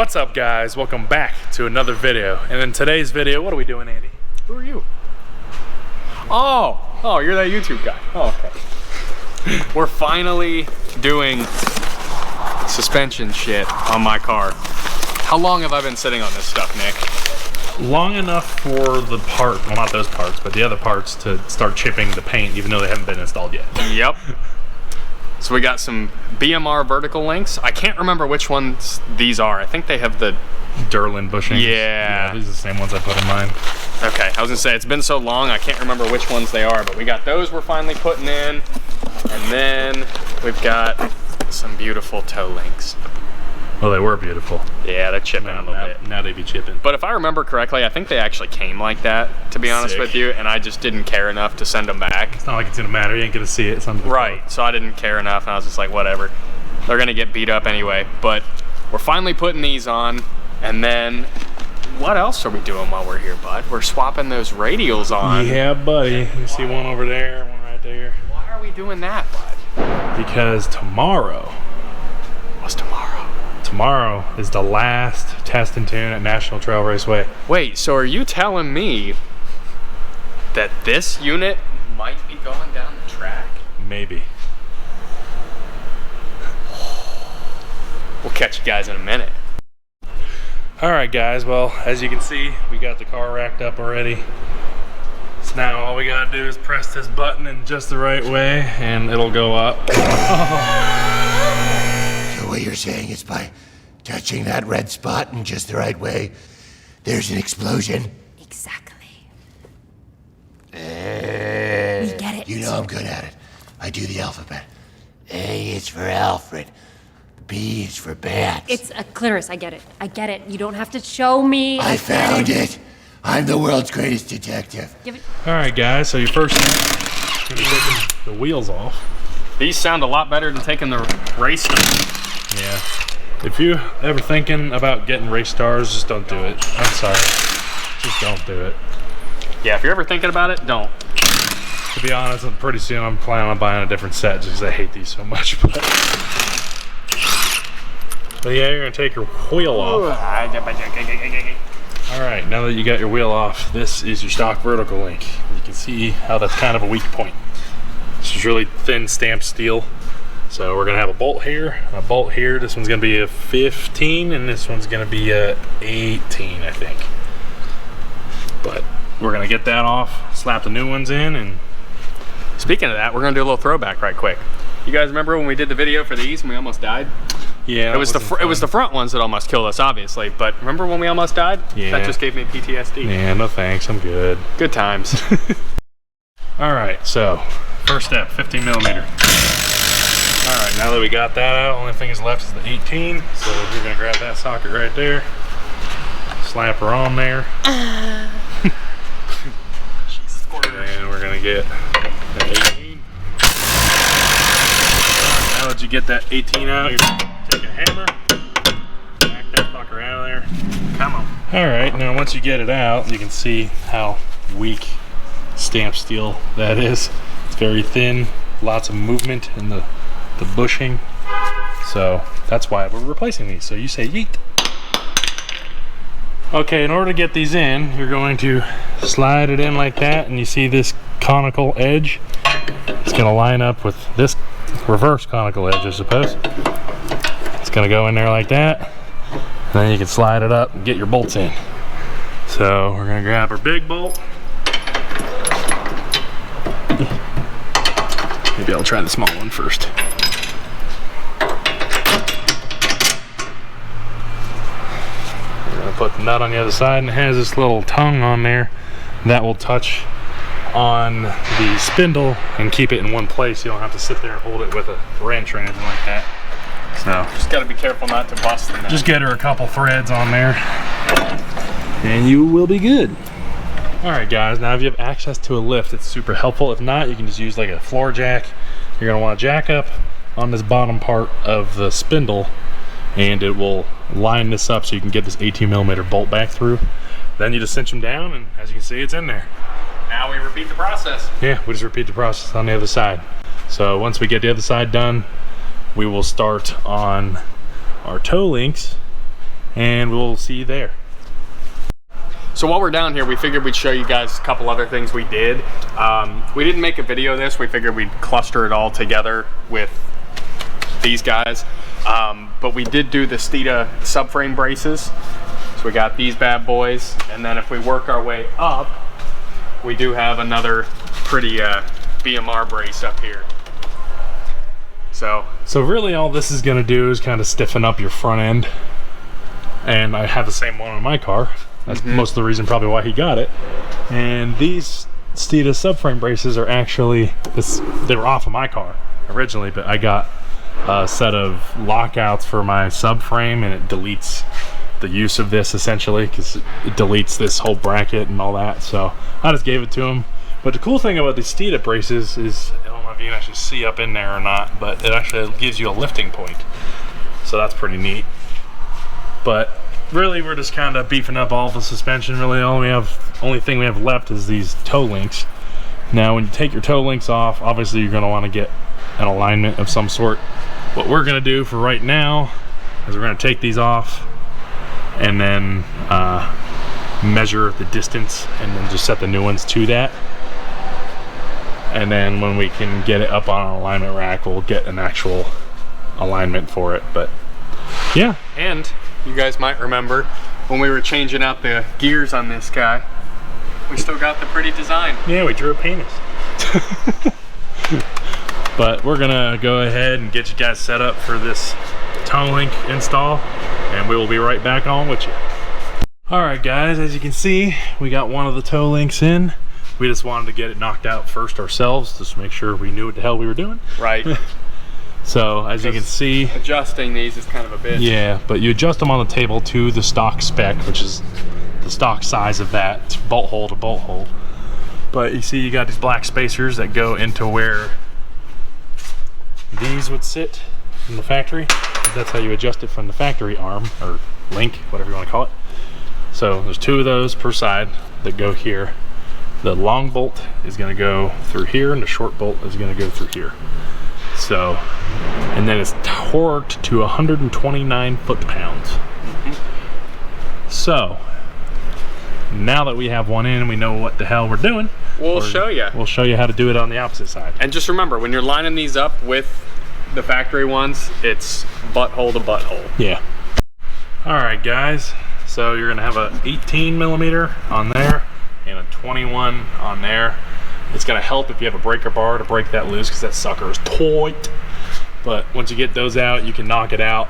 What's up, guys? Welcome back to another video. And in today's video, what are we doing, Andy? Who are you? Oh, you're that YouTube guy. Oh, okay. We're finally doing suspension shit on my car. How long have I been sitting on this stuff, Nick? Long enough for the part, well, not those parts, but the other parts to start chipping the paint, even though they haven't been installed yet. Yep. So we got some BMR vertical links. I can't remember which ones these are. I think they have the Durlin bushings. Yeah. These are the same ones I put in mine. Okay, I was gonna say, it's been so long, I can't remember which ones they are, but we got those we're finally putting in. And then we've got some beautiful toe links. Well, they were beautiful. Yeah, they're chipping a little bit. Now they be chipping. But if I remember correctly, I think they actually came like that, to be honest with you, and I just didn't care enough to send them back. It's not like it's gonna matter, you ain't gonna see it. Right, so I didn't care enough, and I was just like, whatever. They're gonna get beat up anyway, but we're finally putting these on, and then what else are we doing while we're here, bud? We're swapping those radials on. Yeah, buddy. You see one over there, one right there. Why are we doing that, bud? Because tomorrow. What's tomorrow? Tomorrow is the last test and tune at National Trail Raceway. Wait, so are you telling me that this unit might be going down the track? Maybe. We'll catch you guys in a minute. All right, guys. Well, as you can see, we got the car racked up already. So now all we gotta do is press this button in just the right way and it'll go up. So what you're saying is by touching that red spot in just the right way, there's an explosion? Exactly. We get it. You know I'm good at it. I do the alphabet. A is for Alfred. B is for bats. It's a clitoris. I get it. I get it. You don't have to show me. I found it. I'm the world's greatest detective. Give it. All right, guys. So your first thing, you're gonna be taking the wheels off. These sound a lot better than taking the race stuff. Yeah. If you ever thinking about getting race stars, just don't do it. I'm sorry. Just don't do it. Yeah, if you're ever thinking about it, don't. To be honest, pretty soon I'm planning on buying a different set just because I hate these so much. But yeah, you're gonna take your wheel off. All right, now that you got your wheel off, this is your stock vertical link. You can see how that's kind of a weak point. This is really thin stamped steel. So we're gonna have a bolt here, and a bolt here. This one's gonna be a 15, and this one's gonna be a 18, I think. But we're gonna get that off, slap the new ones in, and speaking of that, we're gonna do a little throwback right quick. You guys remember when we did the video for these and we almost died? yeah, It was the front ones that almost killed us, obviously. But remember when we almost died? Yeah. That just gave me PTSD. Yeah, no thanks, I'm good. Good times. All right, so first step, 15 millimeter. All right, now that we got that out, only thing is left is the 18. So you're gonna grab that socket right there, slap her on there. And we're gonna get that 18. Now that you get that 18 out, you're gonna take a hammer, knock that fucker out of there. Come on. All right, now once you get it out, you can see how weak stamped steel that is. It's very thin, lots of movement in the bushing. So that's why we're replacing these. So you say yeet. Okay, in order to get these in, you're going to slide it in like that, and you see this conical edge. It's gonna line up with this reverse conical edge, I suppose. It's gonna go in there like that, and then you can slide it up and get your bolts in. So we're gonna grab our big bolt. Maybe I'll try the small one first. We're gonna put the nut on the other side, and it has this little tongue on there that will touch on the spindle and keep it in one place. You don't have to sit there and hold it with a wrench or anything like that. So Just gotta be careful not to bust the nut. just get her a couple threads on there and you will be good. All right, guys, now if you have access to a lift, it's super helpful. If not, you can just use like a floor jack. You're gonna want to jack up on this bottom part of the spindle, and it will line this up so you can get this 18 millimeter bolt back through. Then you just cinch them down, and as you can see, it's in there. Now we repeat the process. Yeah, we just repeat the process on the other side. So once we get the other side done, we will start on our toe links and we'll see you there. So while we're down here, we figured we'd show you guys a couple other things we did. We didn't make a video of this. We figured we'd cluster it all together with these guys. But we did do the Steeda subframe braces. So we got these bad boys. And then if we work our way up, we do have another pretty BMR brace up here. So really all this is gonna do is kind of stiffen up your front end. And I have the same one on my car. That's most of the reason probably why he got it. And these Steeda subframe braces are actually, they were off of my car originally, but I got a set of lockouts for my subframe, and it deletes the use of this essentially, because it deletes this whole bracket and all that. So I just gave it to him. But the cool thing about these Steeda braces is, I don't know if you can actually see up in there or not, but it actually gives you a lifting point. So that's pretty neat. But really, we're just kind of beefing up all the suspension. Really, only thing we have left is these toe links. Now, when you take your toe links off, obviously you're going to want to get an alignment of some sort. What we're going to do for right now is we're going to take these off and then measure the distance, and then just set the new ones to that. And then when we can get it up on an alignment rack, we'll get an actual alignment for it. But yeah, and you guys might remember when we were changing out the gears on this guy, we still got the pretty design. Yeah, we drew a penis. But we're gonna go ahead and get you guys set up for this toe link install, and we will be right back on with you. All right, guys, as you can see, we got one of the toe links in. We just wanted to get it knocked out first ourselves, just to make sure we knew what the hell we were doing. Right. So as you can see, adjusting these is kind of a bitch. Yeah, but you adjust them on the table to the stock spec, which is the stock size of that, bolt hole to bolt hole. But you see you got these black spacers that go into where these would sit in the factory. That's how you adjust it from the factory arm, or link, whatever you want to call it. So there's two of those per side that go here. The long bolt is going to go through here, and the short bolt is going to go through here. So, and then it's torqued to 129 foot-pounds. So, now that we have one in and we know what the hell we're doing, we'll show you. We'll show you how to do it on the opposite side. And just remember, when you're lining these up with the factory ones, it's butthole to butthole. Yeah. All right, guys. So you're gonna have a 18 millimeter on there and a 21 on there. It's gonna help if you have a breaker bar to break that loose, because that sucker is tight. But once you get those out, you can knock it out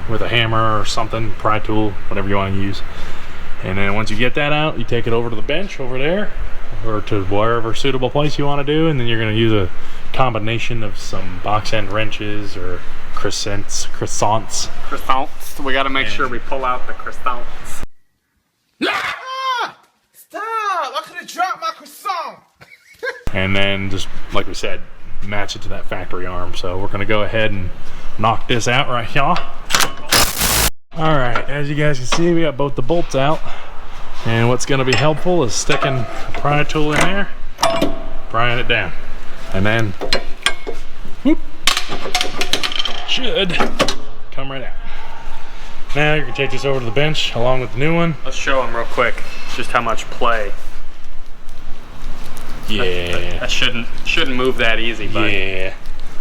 with a hammer or something, pry tool, whatever you want to use. And then once you get that out, you take it over to the bench over there, or to wherever suitable place you want to do, and then you're gonna use a combination of some box end wrenches or croissants. We gotta make sure we pull out the croissants. Stop! I could have dropped my croissant! And then, just like we said, match it to that factory arm. So we're gonna go ahead and knock this out right here. All right, as you guys can see, we got both the bolts out. And what's gonna be helpful is sticking a pry tool in there, prying it down. And then, whoop, should come right out. Now you can take this over to the bench along with the new one. Let's show them real quick just how much play. Yeah. That shouldn't move that easy, but yeah.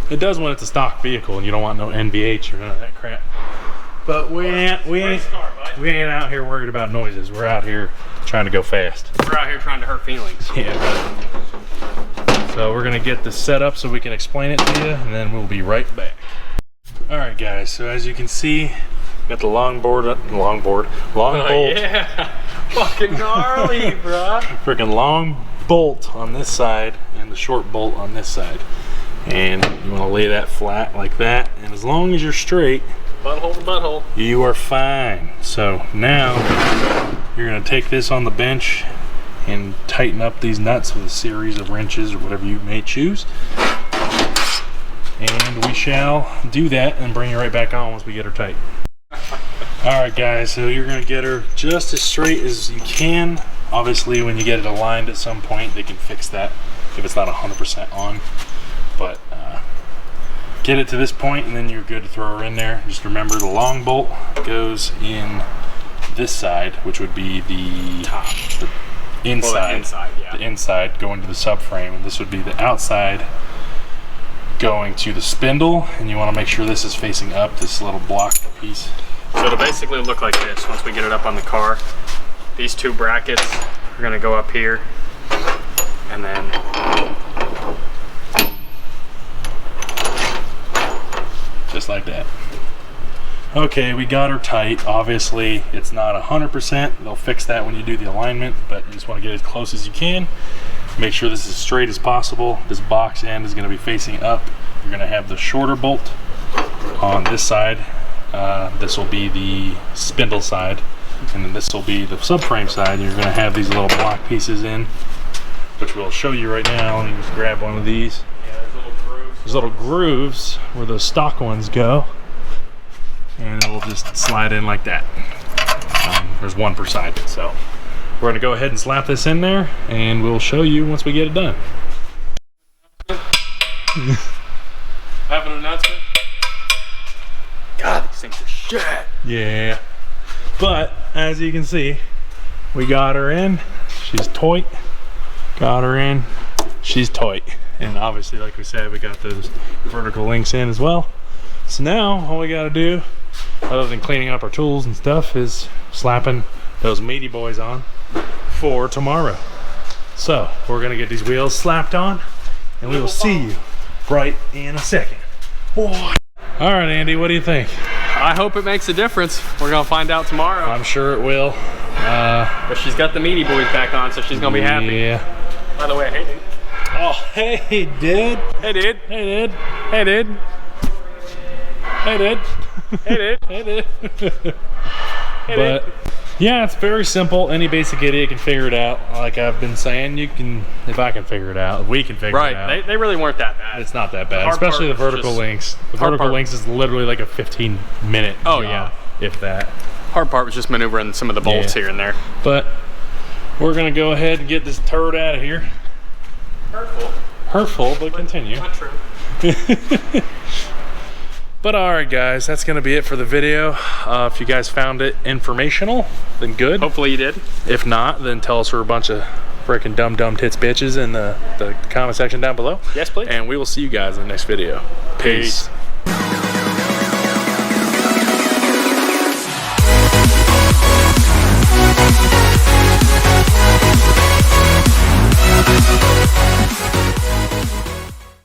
It does when it's a stock vehicle and you don't want no NVH or none of that crap. But we ain't out here worried about noises. We're out here trying to go fast. We're out here trying to hurt feelings. Yeah. So we're gonna get this set up so we can explain it to you, and then we'll be right back. All right, guys. So as you can see, got the long bolt. Yeah. Fucking gnarly, bro. Freaking long bolt on this side and the short bolt on this side. And you want to lay that flat like that, and as long as you're straight, butthole to butthole, you are fine. So now you're going to take this on the bench and tighten up these nuts with a series of wrenches or whatever you may choose. And we shall do that and bring it right back on once we get her tight. Alright guys, so you're going to get her just as straight as you can. Obviously when you get it aligned at some point, they can fix that if it's not 100% on. But get it to this point and then you're good to throw her in there. Just remember the long bolt goes in this side, which would be the top, the inside, well, the inside, yeah. the inside going to the subframe, and this would be the outside going to the spindle. And you want to make sure this is facing up, this little block piece. So it'll basically look like this once we get it up on the car. These two brackets are gonna go up here, and then just like that. Okay, we got her tight. Obviously, it's not 100%. They'll fix that when you do the alignment, but you just want to get as close as you can. Make sure this is as straight as possible. This box end is going to be facing up. You're going to have the shorter bolt on this side. This will be the spindle side, and then this will be the subframe side. You're going to have these little block pieces in, which we'll show you right now. Let me just grab one of these. yeah, there's little grooves. There's little grooves where those stock ones go, and it will just slide in like that. There's one per side, so we're gonna go ahead and slap this in there, and we'll show you once we get it done. Have an announcement. God, these things are shit. Yeah, but as you can see, we got her in. She's tight. Got her in. She's tight. And obviously, like we said, we got those vertical links in as well. So now all we gotta do, other than cleaning up our tools and stuff, is slapping those meaty boys on for tomorrow. So we're gonna get these wheels slapped on, and we will see you right in a second. Boy. All right, Andy, what do you think? I hope it makes a difference. We're gonna find out tomorrow. I'm sure it will. But she's got the meaty boys back on, so she's gonna be happy. Yeah. By the way, hey dude. Oh, hey, dude. Hey dude. Hey, dude. Hey dude. Hey, dude. Hey dude. Hey, dude. Hey But dude. yeah, it's very simple. Any basic idiot can figure it out. Like I've been saying, you can, if I can figure it out, if we can figure it out. Right, they really weren't that bad. It's not that bad, hard especially the part was vertical just- links. The hard vertical part- links is literally like a 15-minute Oh, job, yeah. if that. Hard part was just maneuvering some of the bolts Yeah. here and there. But we're gonna go ahead and get this turd out of here. Hurtful. Hurtful, but continue. Not true. But all right, guys, that's gonna be it for the video. If you guys found it informational, then good. Hopefully you did. If not, then tell us we're a bunch of freaking dumb tits bitches in the comment section down below. Yes, please. And we will see you guys in the next video. Peace.